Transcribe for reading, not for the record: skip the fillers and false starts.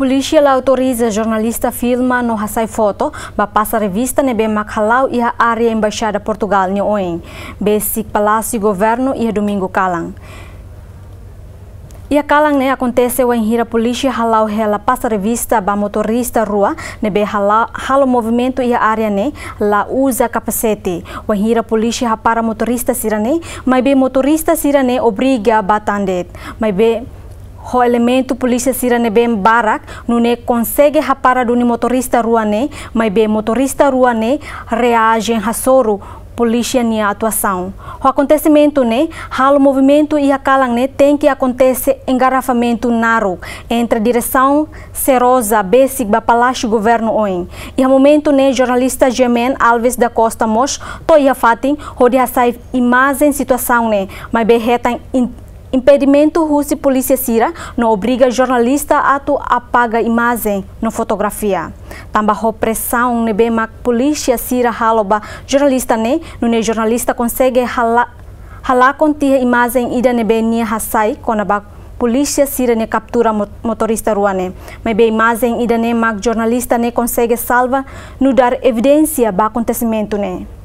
Polícia lá autoriza jornalista filma no hasai foto ba passa revista nebe makhalau ia área embaixada Portugal ni oen basic Palácio Governo ia domingo kalang. Ia kalang ne acontece o hira polícia halau hela passa revista ba motorista rua nebe halo movimento ia área ne la usa capacete o hira polícia para motorista sirane mas be motorista sirane obriga batandet mas be o elemento polícia sirane bem barak não consegue rapar do motorista rua ne mas be motorista rua ne reage a soro polícia nia atuação. O acontecimento né, halo movimento e a calang né tem que acontecer engarrafamento naro entre a direção Serosa Basic ba Palácio Governo oin. E a momento né jornalista Gemen Alves da Costa Mos to ia fatin rodia sai imagem situação né, mas be retan impedimento russo polícia sira não obriga jornalista a apagar imagem na fotografia. Também a pressão nebe mak polícia sira haloba jornalista ne no jornalista consegue hala contia imagem ida nebe nia hasai quando a polícia sira ne captura motorista ruane. Mas be imagem ida ne mak jornalista ne consegue salva no dar evidência ba acontecimento ne.